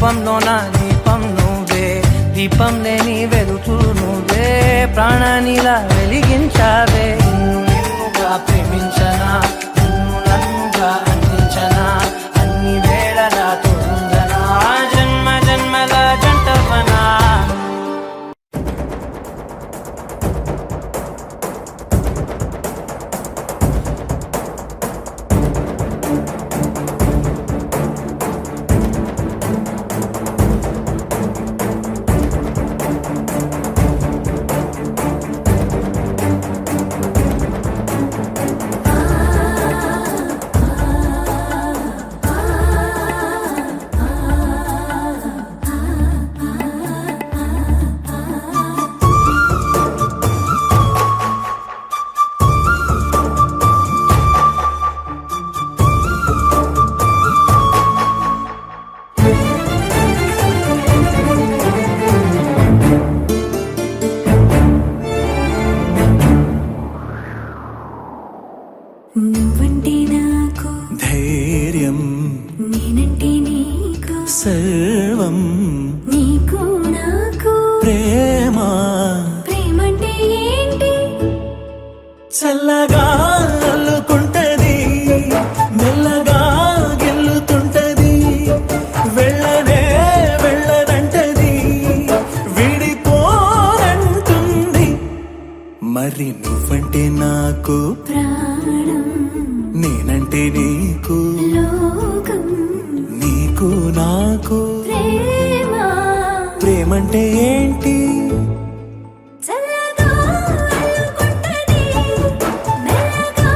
రూపంలో నా దీపం నువ్వే, దీపం లేని వెలుతూ నువ్వే, ప్రాణానిలా వెలిగించావే. నిన్నుగా ప్రేమించనా, నిన్ను నన్నుగా అందించనా, అన్ని వేళలా తోడుందనా, జన్మ జన్మల జంటవనా. నువ్వంటే నాకు ధైర్యం, నేనంటే నీకు సర్వం, నీకు నాకు ప్రేమ. ప్రేమంటే ఏంటి? చల్లగా అల్లుకుంటది, మెల్లగా గెల్లుతుంటది, వెళ్ళనే వెళ్ళదంటది, విడిపోనంటుంది. మరి నువ్వంటే నాకు ప్రాణం, నేనంటే నీకు లోకం, నీకు నాకు ప్రేమ. ప్రేమంటే ఏంటి? చల్లగా అల్లుకుంటది, మెల్లగా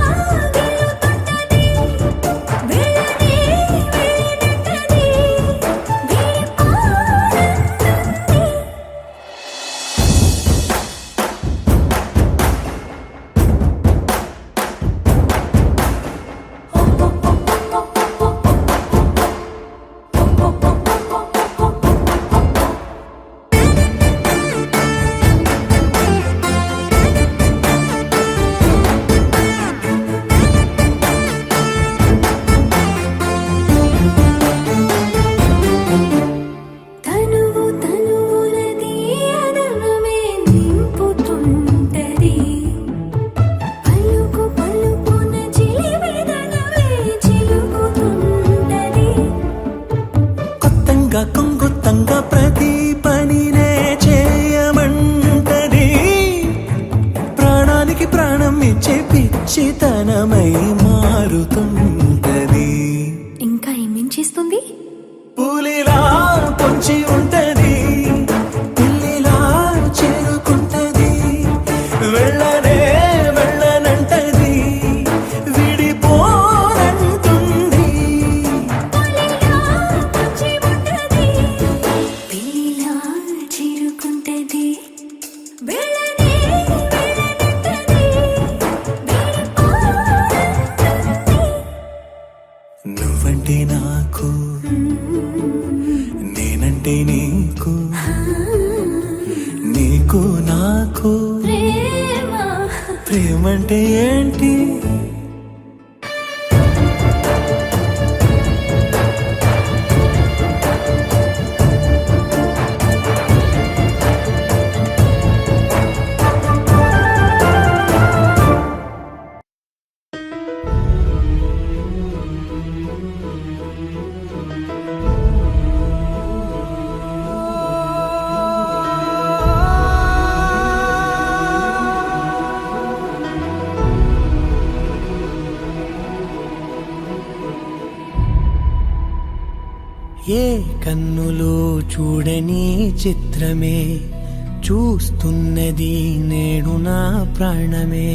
గెలుతుంటది, వెళ్ళనే వెళ్ళనంటది, విడిపోనంటుంది. తనువు తనువులది అదనమే నింపుతుంటది, పలుకు పలుకున చిలివిదనవే చిలుకుతుంటది. కొత్తంగా కొంగుత్తంగా ప్రతి పనినే చేయమంటది, ప్రాణానికి ప్రాణం ఇచ్చే పిచ్చితనమై మారుతుంటది. ఇంకా ఏమేం చేస్తుంది? పులిలా పొంచి ఉంటది, పిల్లిలా చేరుకుంటది, వెళ్ళనే వెళ్ళనంటది, విడిపోనంటుంది. పులిలా పొంచి ఉంటది, పిల్లిలా చేరుకుంటది, వెళ్ళనే వెళ్ళనంటది, విడిపోనంటుంది. నువ్వంటే నాకు, నేనంటే నీకు, నీకు నాకు ప్రేమ. ప్రేమంటే ఏంటి? ఏ కన్నులో చూడని చిత్రమే చూస్తున్నది నేడు నా ప్రాణమే.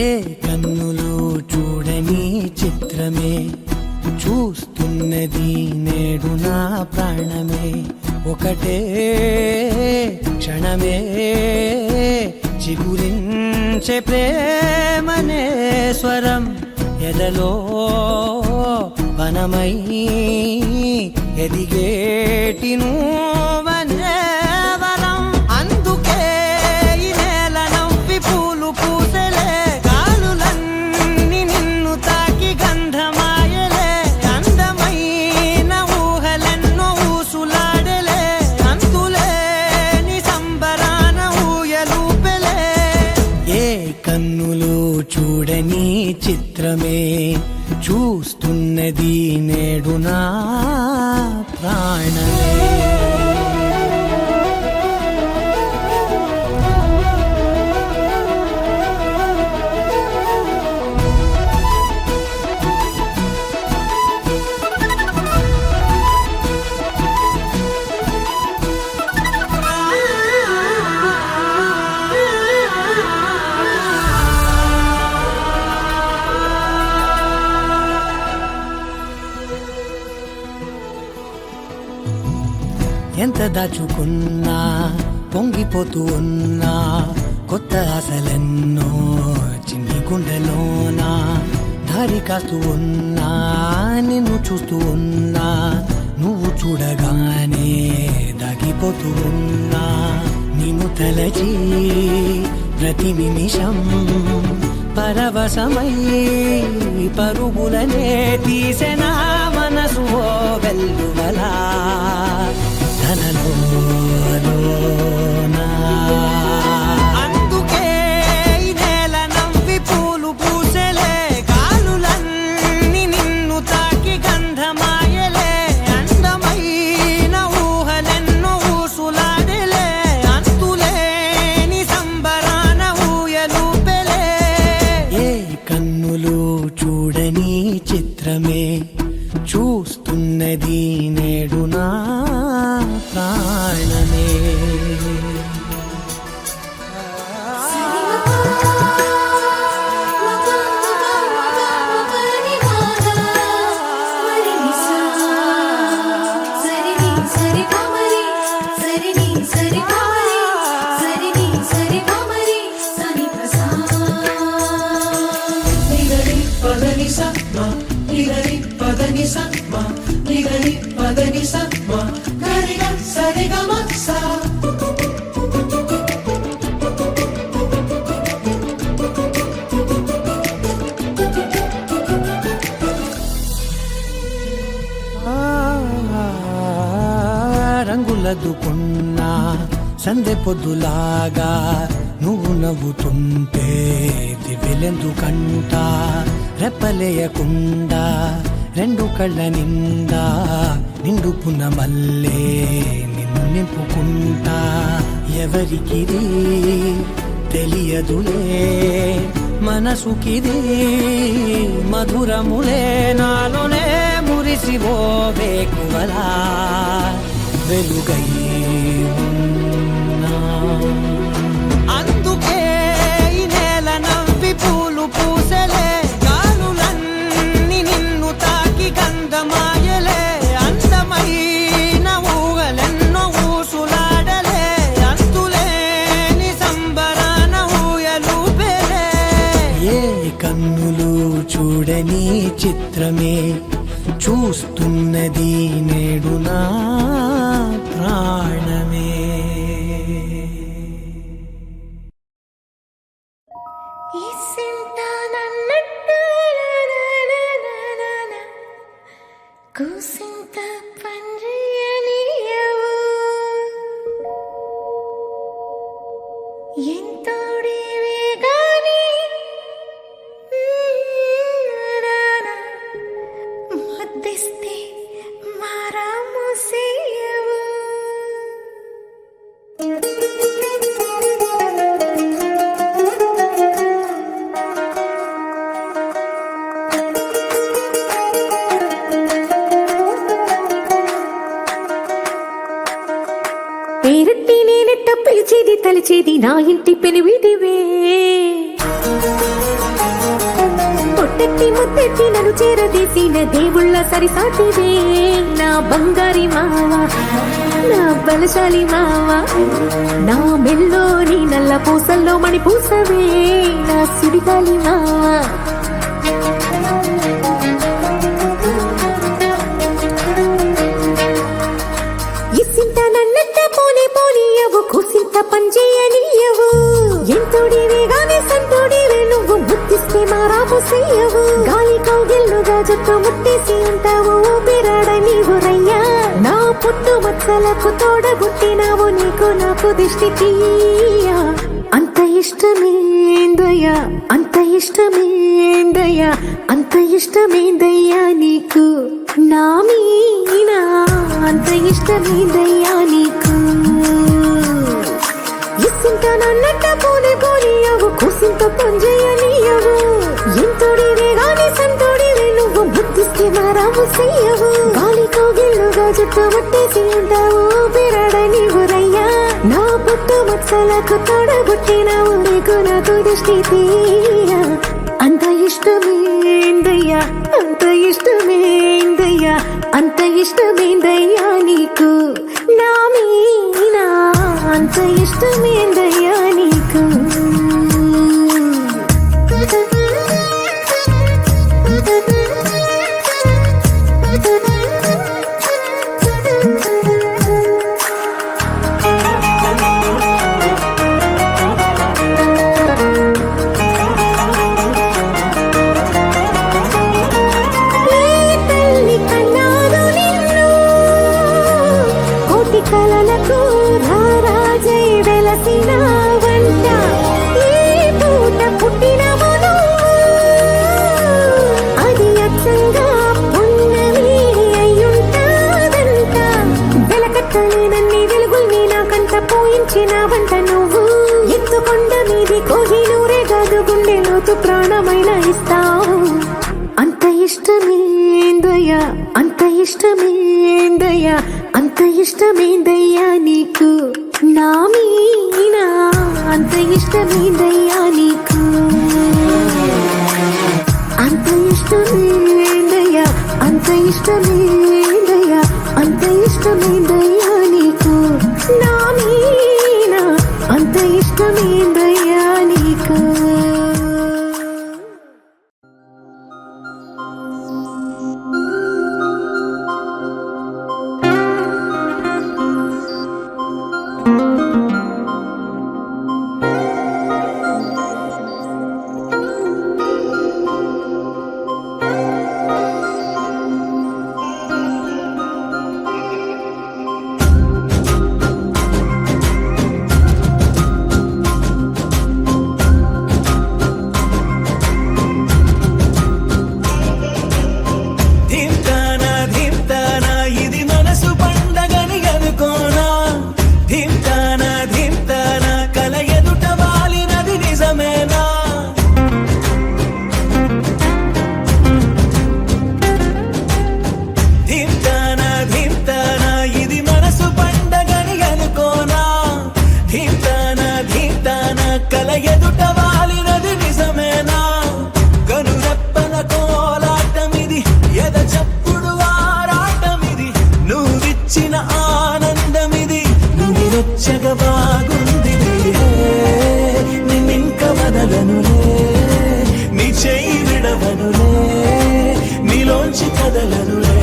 ఏ కన్నులో చూడని చిత్రమే చూస్తున్నది నేడు నా ప్రాణమే. ఒకటే క్షణమే చిగురించే ప్రేమనే స్వరం ఎదలో వనమై ఎదిగేటి నువ్వనే వరం. అందుకే ఈ నేల నవ్వి పూలు పూసలే, గాలులన్నీ నిన్ను తాకి గంధ చూస్తున్నది నేడు నా ప్రాణమే. ఎంత దాచుకున్నా పొంగిపోతూ ఉన్నా కొత్త ఆశలెన్నో చిన్ని గుండెలోనా దారి కాస్తూ ఉన్నా నిన్ను చూస్తూ ఉన్నా నువ్వు చూడగానే దాగిపోతూ ఉన్నా నిన్ను తలచి ప్రతి నిమిషం పరవశమై పరుగులనే తీసెనా మనసు ఓ వెల్లువలా తనలోనా. అందుకే ఈ నేల నవ్వి పూలు పూసెలే కాలులన్నీ నిన్ను తాకి గంధమాయలే అందమైన ఊహలెన్నో ఊసులాడలే అంతులేని సంబరాన ఊయలూపెలే. ఏ కన్నులు చూడని చిత్రమే చూస్తున్నది నేడు నా ప్రాణమే. రంగులదుకున్నా సందె పొద్దులాగా నువ్వు నవ్వుతుంటే దివ్యలెందుకంట రెప్పలేయకుండా రెండు కళ్ళ నిండా నిండుకున్న మల్లే నిన్ను నింపుకుంటా. ఎవరికిది తెలియదులే మనసుకిది మధురములే నాలోనే మురిసివో వేకువలా వెలుగై ఉన్నా. అందుకే ఈ నేల నవ్వి పూలు పూసెలే గాలులన్నీ నిన్ను తాకి గంధమాయలే అందమైన ఊహలెన్నో ఊసులాడలే అంతులేని సంబరాన ఊయలూపెలే. ఏ కన్నులు చూడని చిత్రమే చూస్తున్నది నేడు నా ప్రాణమే. కూసింత పండ్రియనియవు ఎంతోడివే గాని ముద్దిస్తే మారాము సేయవు. పేరట్టి నేనెట్ట పిలిచేది తలిచేది నా ఇంటి పెనివిటివే పొట్టెట్టి ముద్దెట్టి నన్ను చేరదీసిన దేవుళ్ళ సరిసాటివే నా బంగారి మావా నా బలశాలి మావా నా మెల్లోని నల్ల పూసల్లో మణి పూసవే నా సుడిగాలి మావా. ఇసింత నన్నట్ట పోనే పోనీయవు కూసింత పంచేయనీయవు ఎంతోడివే గానే సంతోడివే నువ్వు ముద్దిస్తే మారాము సేయవు గాలి కౌగిల్లుగా జట్టు ముట్టేసి ఉంటావు ఊపిరాడ నీవు రయ్యా నా పుట్టు మచ్చలకు తోడగుట్టినావు నీకు నాకు దిష్టి తీయ అంత ఇష్టమేందయ్యా అంత ఇష్టమేందయ్యా అంత ఇష్టమేందయ్యా నీకు నా మీనా అంత ఇష్టమేందయ్యా నీకు ఇస్తుంట నన్నట్ట పోనే పోనీయవు కూసింత పనిచేయనీయవు ఎంతోడివే గాని సంతోడివే నువ్వు బుద్ధిస్తే మారాము చెయ్యవు గాలి కౌగిళ్ళుగా జుట్టు పట్టేసి ఉంటావు బిరడ నీవురయ్యా నా పుట్టు మత్సలకు తొడగొట్టినావు నీకు నాకు దృష్టి తీయ అంత ఇష్టమేందయ్యా అంత ఇష్టమేందయ్యా అంత ఇష్టమేందయ్యా నీకు నా మీనా అంత ఇష్టమేందయ్యా నీకు కలలకు రారాజై వెలసిన వంట ఈ పూట పుట్టినవు అది అచ్చంగా పున్నమి అయ్యుంటాదంట వెలకట్టలేనన్ని వెలుగుల్ని నాకంట పోయించిన వంట నువ్వు ఎత్తుకొండ మీది కోహినూరే కాదు గుండె లోతు ప్రాణమైన ఇస్తావు అంత ఇష్టమేందయ్యా అంత ఇష్టమేందయ్యా అంత ఇష్టమేందయ్యా నీకు నా మీనా అంత ఇష్టమేందయ్యా నీకు అంత ఇష్టమేందయ్యా అంత ఇష్టమేందయ్యా అంత ఇష్టమేందయ్యా నీకు నా మీనా అంత ఇష్టమేందయ్యా నీకు బాగుంది నిన్నింక వదలనులే నీ చెయ్యి విడవనులే నీలోంచి కదలనులే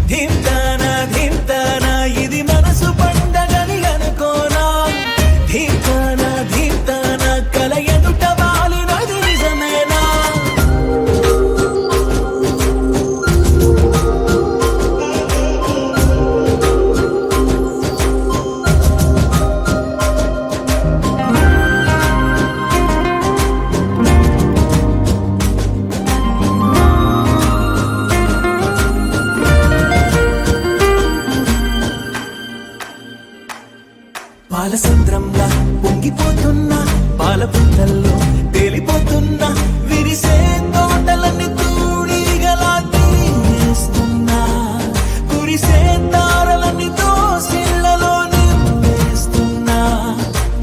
ధీమ్తానా ధీమ్తానా ఇది మనసు పండగని అనుకోనా ధీమ్తానా ధీమ్తానా కల ఎదుట వాలినది నిజమేనా పాలసంద్రంలా పొంగిపోతున్నా పాల పుంతల్లో తేలిపోతున్నా విరిసే తోటలన్నీ తూడిగలా తీస్తున్నా కురిసే తారలన్నీ దోసిళ్లలో నింపేస్తున్నా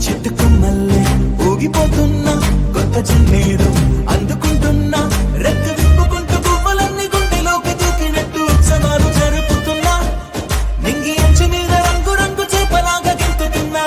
చెట్టు కొమ్మల్లే ఊగిపోతున్నా కొత్త జన్మేదో అందుకుంటున్నా రెక్క విప్పుకుంటూ పువ్వులన్నీ గుండెలోకి దూకినట్టు ఉత్సవాలు జరుపుతున్నా నింగి అంచు మీద రంగు రంగు చేపలాగా గెంతుతున్నా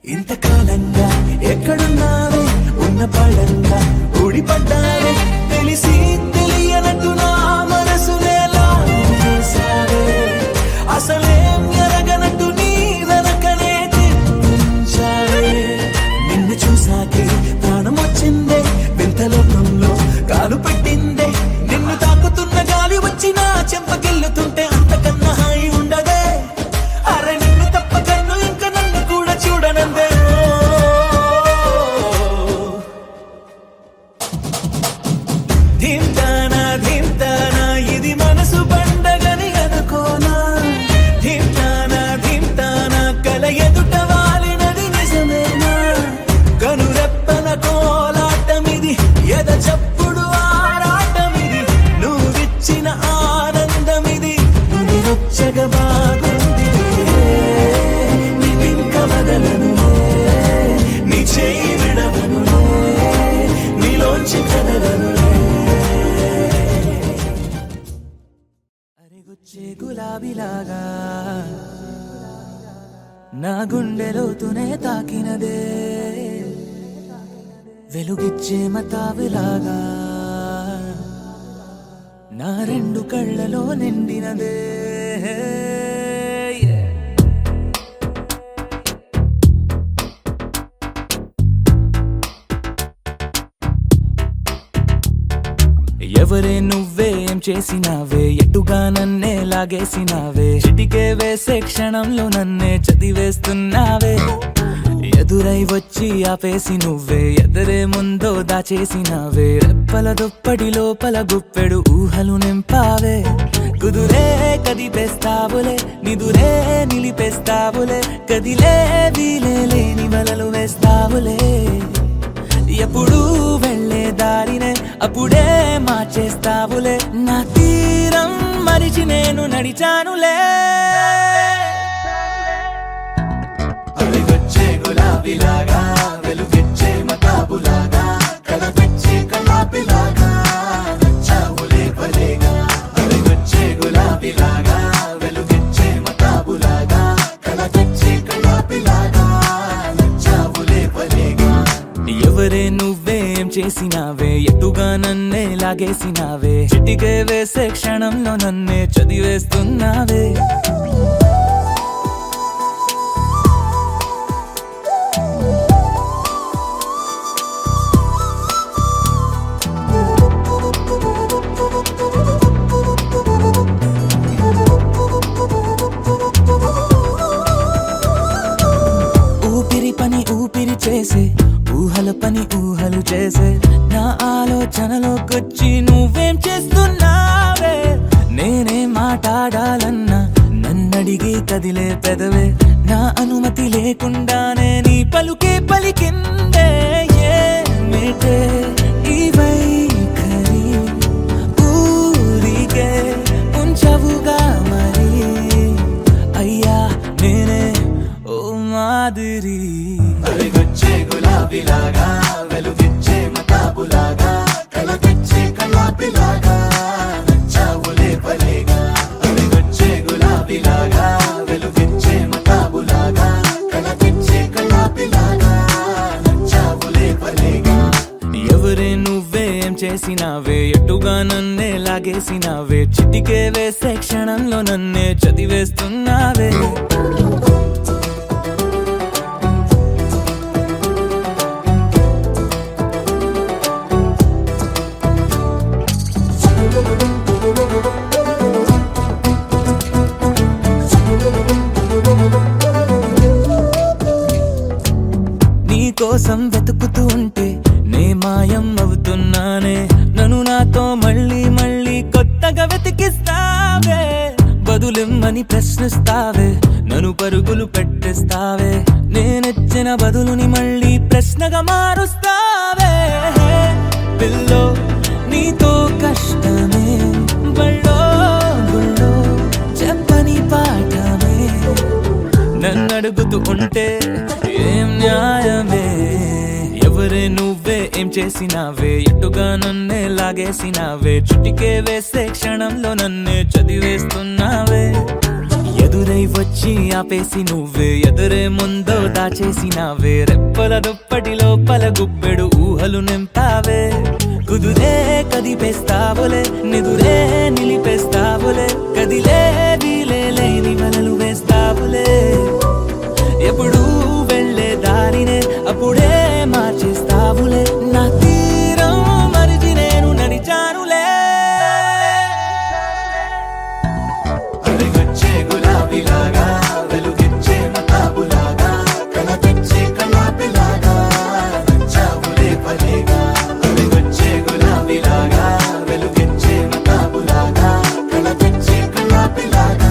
ఇంతకాలంగా ఎక్కడున్నావే ఉన్న పడంగా ఊడిపడ్డావే తెలిసి తెలియనట్టు నా మనసునే లాగేశావే అసలేం ఎరగనట్టు నీ వెనకనే తిప్పించావే నిన్ను చూసాకే ప్రాణం వచ్చిందే వింత లోకంలో కాలు పెట్టిందే నిన్ను తాకుతున్న గాలి వచ్చి నా చెంపకెళ్ళుతుంటే అంతకన్నా హాయి ఉండదే అరే నిన్ను తప్ప కన్ను ఇంకా నన్ను కూడా చూడనందే ధింతానా ధింతానా ఇది మనసు పండగని అనుకోనా ధింతానా ధింతానా కల ఎదుట వాలినది నిజమేనా కనురెప్పల కోలాటమిది ఎద చప్పుడు ఆరాటమిది నువ్విచ్చిన ఆనందమిది నిరొచ్చగా బాగుంది నిన్నింక వదలను నీ చేయి విడవను నీలోంచి కదలను అరెగుచ్చే గులాబీలాగా నా గుండెలోతునే తాకినదే వెలుగిచ్చే మతాబులాగా నా రెండు కళ్ళలో నిండినదే ఎవరే నువ్వేం చేసినావే ఎటుగా నన్నే లాగేసినావే చిటికే వేసే క్షణంలో నన్నే చదివేస్తున్నావే ఎదురై వచ్చి ఆపేసి నువ్వే ఎదరే ముందో దాచేసినావే రెప్పల దుప్పటి లోపల గుప్పెడు ఊహలు నింపావే కుదురే కదిపేస్తావులే నిదురే నిలిపేస్తావులే కదిలే వీలే లేని వలలు వేస్తావులే ఎప్పుడు వెళ్ళే దారినే అప్పుడే మార్చేస్తావులే నా తీరం మరిచి నేను నడిచానులే అడిగొచ్చే గులాబీలాగా వెలుగిచ్చే మతాబులాగా కలపెచ్చే కలాపిలాగా నచ్చావులే భలేగా అడిగొచ్చే గులాబీలాగా వెలుగిచ్చే మతాబులాగా కలపెచ్చే కలాపిలాగా నచ్చావులే భలేగా ఎవరే నువ్వేం చేసినావే ఎటుగా నన్నే లాగేసినావే చిటికే వేసే క్షణంలో నన్నే చదివేస్తున్నావే ఊపిరి పని ఊపిరి చేసే ఊహల పని ఊహలు చేసే నా ఆలోచనలోకొచ్చి నువ్వేం చేస్తున్నావే నేనే మాట్లాడాలన్నా నన్నడిగి కదిలే పెదవే నా అనుమతి లేకుండానే నీ పలుకే పలికిందే ఏమిటే ఈ వైఖరి ఊరికే ఉంచవుగా మరి అయ్యా నేనే ఓ మాదిరి అడిగొచ్చే గులాబీలాగా వెలుగిచ్చే మతాబులాగా కలపెచ్చే కలాపిలాగా నచ్చావులే భలేగా అడిగొచ్చే గులాబీలాగా వెలుగిచ్చే మతాబులాగా కలపెచ్చే కలాపిలాగా నచ్చావులే భలేగా ఎవరే నువ్వేం చేసినావే ఎటుగా నన్నే లాగేసినావే చిటికే వేసే క్షణంలో నన్నే చదివేస్తున్నావే కోసం వెతుకుతూ ఉంటే నే మాయం అవుతున్నానే నన్ను నాతో మళ్ళీ మళ్ళీ కొత్తగా వెతికిస్తావే బదులిమ్మని ప్రశ్నిస్తావే నన్ను పరుగులు పెట్టిస్తావే నేనెచ్చిన బదులుని మళ్ళీ ప్రశ్నగా మారుస్తావే పిల్లో నీతో కష్టమే బళ్ళో గుళ్ళో చెప్పని పాఠమే నన్నడుగుతూ ఉంటే ఏం న్యాయమే ఎవరే నువ్వే ఏం చేసినావే ఎటుగా నన్నే లాగేసినావే చుటికే వేసే క్షణంలో నన్నే చదివేస్తున్నావే ఎదురై వచ్చి ఆపేసి నువ్వే ఎదురే ముందో దాచేసినావే రెప్పల దుప్పటి లోపల గుప్పెడు ఊహలు నింపావే కుదురే కదిపేస్తావులే నిదురే నిలిపేస్తావులే కదిలే వీలే లేని వలలు వేస్తావులే ఎప్పుడు వెళ్ళే దారినే అప్పుడే మార్చేస్తావులే నా తీరం మరిచి నేను నడిచానులే అలిగొచ్చే గులాబీలాగా వెలుగిచ్చే మతాబులాగా కళ తెచ్చే కళాపిలాగా నచ్చావులే పలేగా అలిగొచ్చే గులాబీలాగా వెలుగిచ్చే మతాబులాగా కళ తెచ్చే కళాపిలాగా